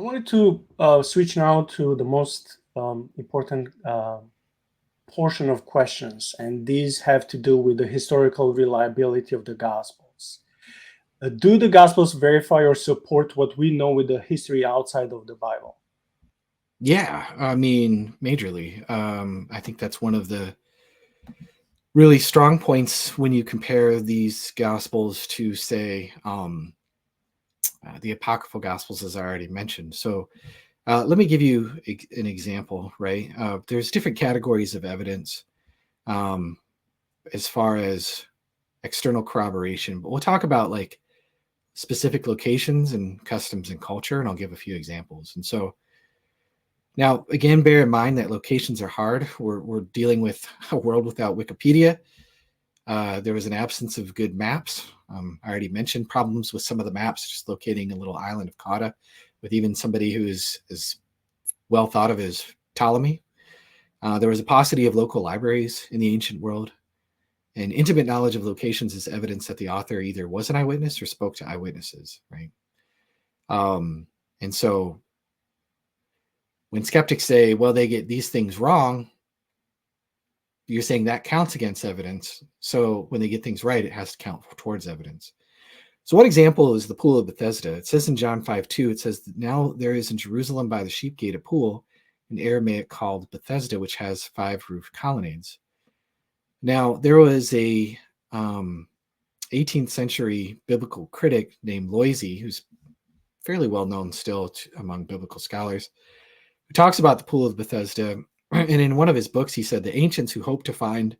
wanted to switch now to the most important portion of questions, and these have to do with the historical reliability of the Gospels. Do the Gospels verify or support what we know with the history outside of the Bible? Yeah, I mean, majorly. I think that's one of the really strong points when you compare these Gospels to, say, the Apocryphal Gospels, as I already mentioned. So let me give you an example, right? There's different categories of evidence um, as far as external corroboration, but we'll talk about like specific locations and customs and culture, and I'll give a few examples. And so now, again, bear in mind that locations are hard. We're dealing with a world without Wikipedia. There was an absence of good maps. I already mentioned problems with some of the maps, just locating a little island of Cauda, with even somebody who is as well thought of as Ptolemy. There was a paucity of local libraries in the ancient world, and intimate knowledge of locations is evidence that the author either was an eyewitness or spoke to eyewitnesses, right? And so when skeptics say, well, they get these things wrong, you're saying that counts against evidence. So when they get things right, it has to count towards evidence. So one example is the pool of Bethesda. It says in John 5:2, it says, now there is in Jerusalem by the sheep gate a pool, in Aramaic called Bethesda, which has 5 roofed colonnades. Now, there was a 18th century biblical critic named Loisy, who's fairly well known still among biblical scholars, who talks about the pool of Bethesda. And in one of his books, he said the ancients who hoped to find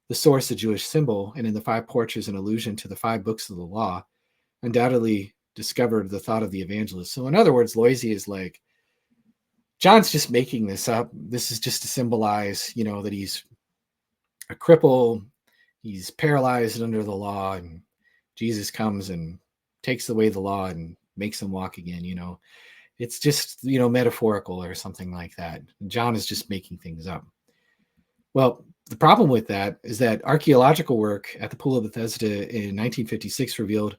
the source, a Jewish symbol, and in the 5 porches, an allusion to the 5 books of the law, undoubtedly discovered the thought of the evangelist. So in other words, Loisy is like, John's just making this up. This is just to symbolize, that he's a cripple, he's paralyzed under the law, and Jesus comes and takes away the law and makes him walk again. It's just, metaphorical or something like that. John is just making things up. Well, the problem with that is that archaeological work at the Pool of Bethesda in 1956 revealed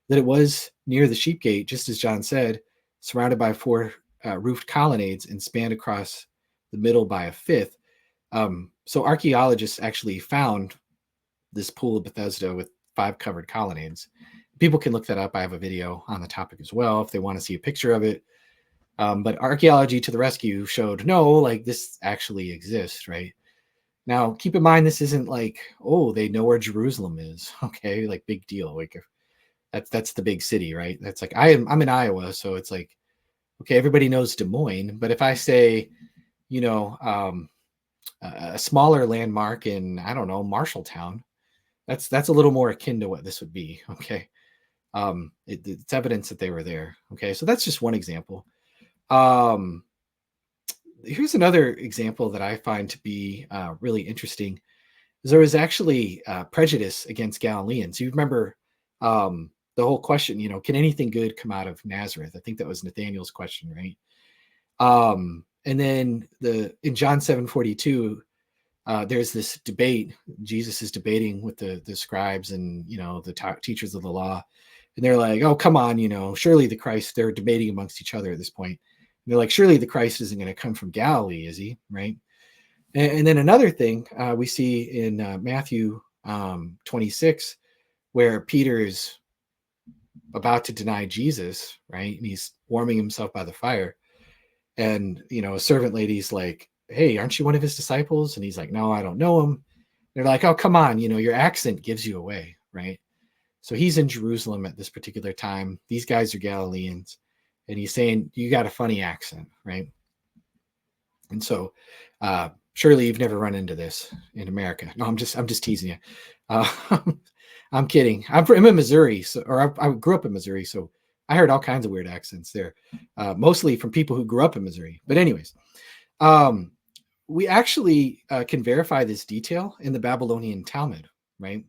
that it was near the sheep gate, just as John said, surrounded by 4 roofed colonnades and spanned across the middle by a 5th. So archaeologists actually found this Pool of Bethesda with 5 covered colonnades. People can look that up. I have a video on the topic as well if they want to see a picture of it. But archaeology to the rescue showed, no, like this actually exists, right? Now, keep in mind, this isn't like, oh, they know where Jerusalem is. Okay, like big deal. Like that's the big city, right? That's like, I'm in Iowa, so it's like, okay, everybody knows Des Moines. But if I say, a smaller landmark in, I don't know, Marshalltown, that's a little more akin to what this would be. Okay. It's evidence that they were there. Okay. So that's just one example. Here's another example that I find to be really interesting. Is there was actually prejudice against Galileans. You remember the whole question, can anything good come out of Nazareth? I think that was Nathaniel's question, right? And then in John 7:42, there's this debate. Jesus is debating with the scribes and the teachers of the law, and they're like, "Oh, come on, surely the Christ." They're debating amongst each other at this point. And they're like, "Surely the Christ isn't going to come from Galilee, is he?" Right? And then another thing we see in Matthew 26, where Peter is about to deny Jesus, right? And he's warming himself by the fire. And, a servant lady's like, "Hey, aren't you one of his disciples?" And he's like, "No, I don't know him." They're like, "Oh, come on. Your accent gives you away." Right. So he's in Jerusalem at this particular time. These guys are Galileans. And he's saying, "You got a funny accent." Right. And so, surely you've never run into this in America. No, I'm just teasing you. I'm kidding. I'm in Missouri, I grew up in Missouri, so I heard all kinds of weird accents there, mostly from people who grew up in Missouri. But anyways, we actually can verify this detail in the Babylonian Talmud, right?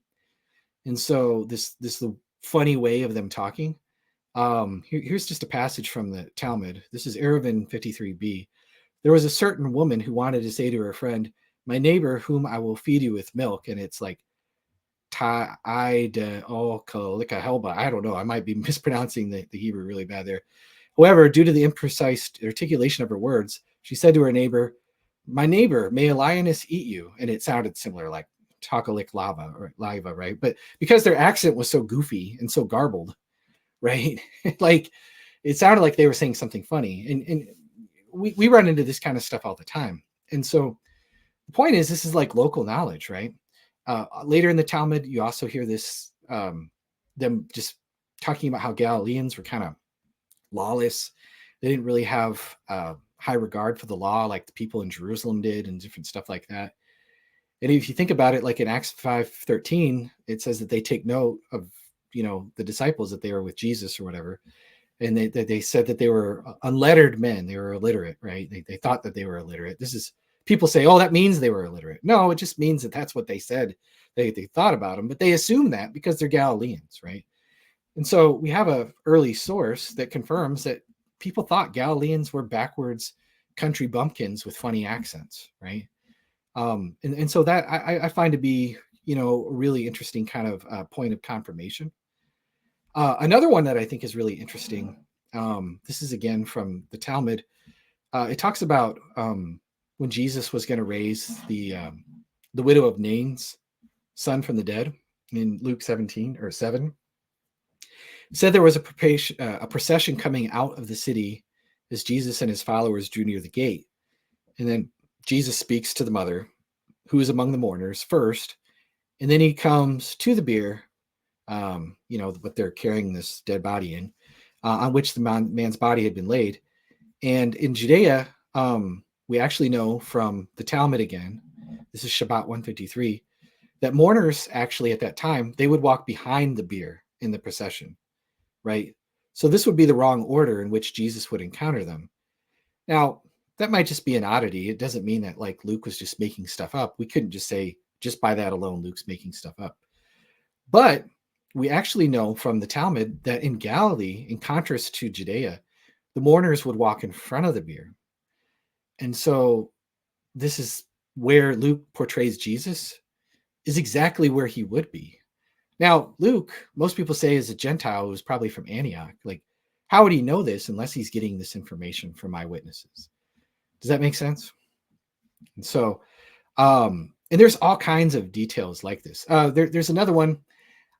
And so this the funny way of them talking. Here's just a passage from the Talmud. This is Eruvin 53b. There was a certain woman who wanted to say to her friend, "My neighbor, whom I will feed you with milk," and it's like I don't know. I might be mispronouncing the Hebrew really bad there. However, due to the imprecise articulation of her words, she said to her neighbor, "My neighbor, may a lioness eat you?" And it sounded similar, like Takalik lava or lava, right? But because their accent was so goofy and so garbled, right? Like it sounded like they were saying something funny. And we run into this kind of stuff all the time. And so the point is, this is like local knowledge, right? Later in the Talmud, you also hear this, them just talking about how Galileans were kind of lawless. They didn't really have high regard for the law like the people in Jerusalem did, and different stuff like that. And if you think about it, like in Acts 5:13, it says that they take note of, the disciples, that they were with Jesus or whatever. And they said that they were unlettered men. They were illiterate, right? They thought that they were illiterate. This is, people say, oh, that means they were illiterate. No, it just means that that's what they said. They thought about them, but they assume that because they're Galileans, right? And so we have a early source that confirms that people thought Galileans were backwards country bumpkins with funny accents, right? And so that I find to be, a really interesting kind of point of confirmation. Another one that I think is really interesting. This is again from the Talmud. It talks about when Jesus was going to raise the widow of Nain's son from the dead in Luke 17 or 7. It said there was a procession coming out of the city as Jesus and his followers drew near the gate. And then Jesus speaks to the mother, who is among the mourners first, and then he comes to the bier, what they're carrying this dead body in, on which the man's body had been laid. And in Judea, we actually know from the Talmud again, this is Shabbat 153, that mourners actually at that time, they would walk behind the bier in the procession, right? So this would be the wrong order in which Jesus would encounter them. Now, that might just be an oddity. It doesn't mean that like Luke was just making stuff up. We couldn't just say, just by that alone, Luke's making stuff up. But we actually know from the Talmud that in Galilee, in contrast to Judea, the mourners would walk in front of the bier. And so this is where Luke portrays Jesus, is exactly where he would be. Now, Luke, most people say, is a Gentile who's probably from Antioch. Like, how would he know this unless he's getting this information from eyewitnesses? Does that make sense? And so, and there's all kinds of details like this. There's another one.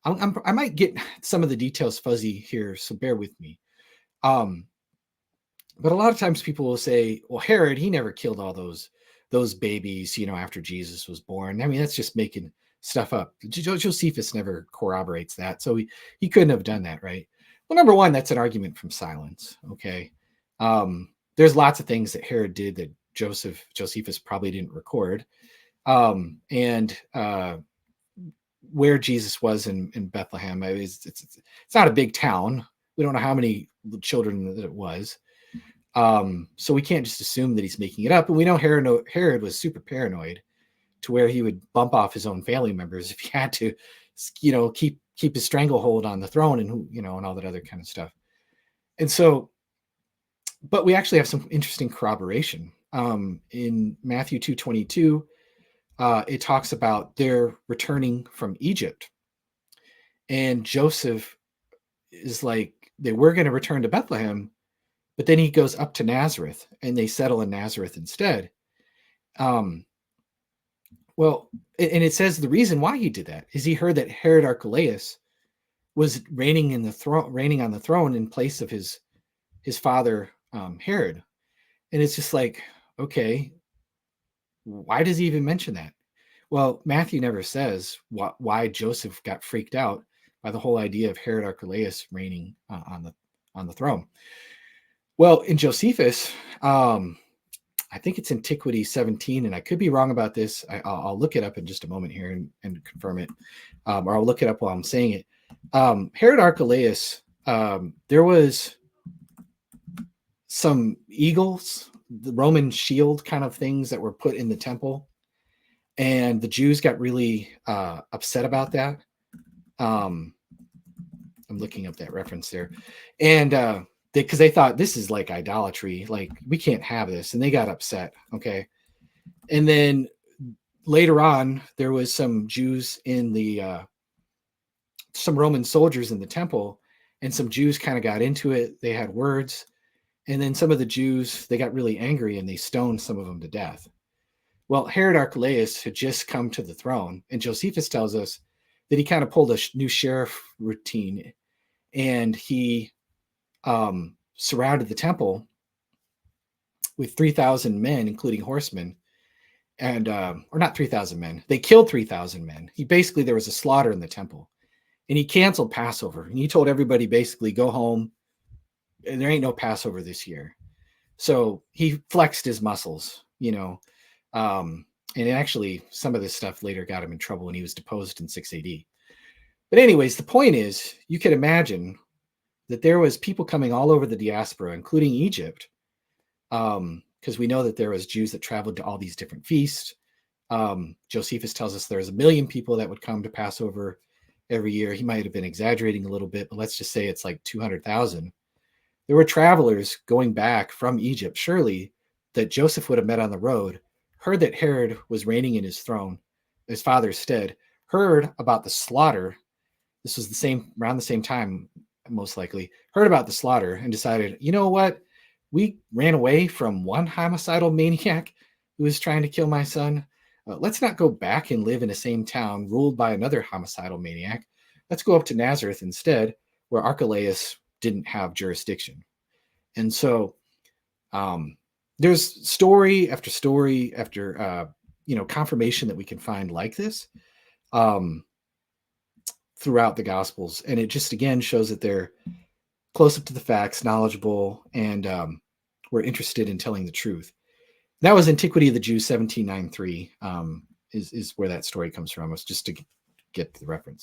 I might get some of the details fuzzy here, so bear with me. But a lot of times people will say, well, Herod, he never killed all those babies, after Jesus was born. I mean, that's just making stuff up. Josephus never corroborates that. So he couldn't have done that, right? Well, number one, that's an argument from silence. Okay. There's lots of things that Herod did that Josephus probably didn't record. And where Jesus was in Bethlehem, it's not a big town. We don't know how many children that it was. So we can't just assume that he's making it up. And we know Herod was super paranoid to where he would bump off his own family members if he had to, keep his stranglehold on the throne and all that other kind of stuff. And so, but we actually have some interesting corroboration. In Matthew 2:22, it talks about their returning from Egypt. And Joseph is like, they were going to return to Bethlehem, but then he goes up to Nazareth and they settle in Nazareth instead. Well, and it says the reason why he did that is he heard that Herod Archelaus was reigning on the throne in place of his father, Herod. And it's just like, okay, why does he even mention that? Well, Matthew never says why Joseph got freaked out by the whole idea of Herod Archelaus reigning on the throne. Well, in Josephus, I think it's Antiquity 17, and I could be wrong about this. I'll look it up in just a moment here and confirm it, or I'll look it up while I'm saying it. Herod Archelaus, there was some eagles, the Roman shield kind of things that were put in the temple, and the Jews got really upset about that. I'm looking up that reference there, and because they thought this is like idolatry, like we can't have this, and they got upset. Okay, and then later on, there was some Jews in some Roman soldiers in the temple, and some Jews kind of got into it. They had words, And then some of the Jews, they got really angry and they stoned some of them to death. Well, Herod Archelaus had just come to the throne, and Josephus tells us that he kind of pulled a new sheriff routine, and he surrounded the temple with 3,000 men, including horsemen, and or not 3,000 men. They killed 3,000 men. There was a slaughter in the temple, and he canceled Passover, and he told everybody basically go home, and there ain't no Passover this year. So he flexed his muscles, and actually some of this stuff later got him in trouble when he was deposed in 6 AD. But anyways, the point is, you could imagine that there was people coming all over the diaspora, including Egypt, because we know that there was Jews that traveled to all these different feasts. Josephus tells us there's 1 million people that would come to Passover every year. He might have been exaggerating a little bit, but let's just say it's like 200,000. There were travelers going back from Egypt, surely, that Joseph would have met on the road, heard that Herod was reigning in his throne, his father's stead, heard about the slaughter. This was around the same time, most likely, heard about the slaughter and decided, you know what? We ran away from one homicidal maniac who was trying to kill my son. Let's not go back and live in the same town ruled by another homicidal maniac. Let's go up to Nazareth instead, where Archelaus didn't have jurisdiction. And so there's story after story after confirmation that we can find like this throughout the Gospels, and it just again shows that they're close up to the facts, knowledgeable, and were interested in telling the truth. That was Antiquity of the Jews 1793 is where that story comes from. It's just to get the reference.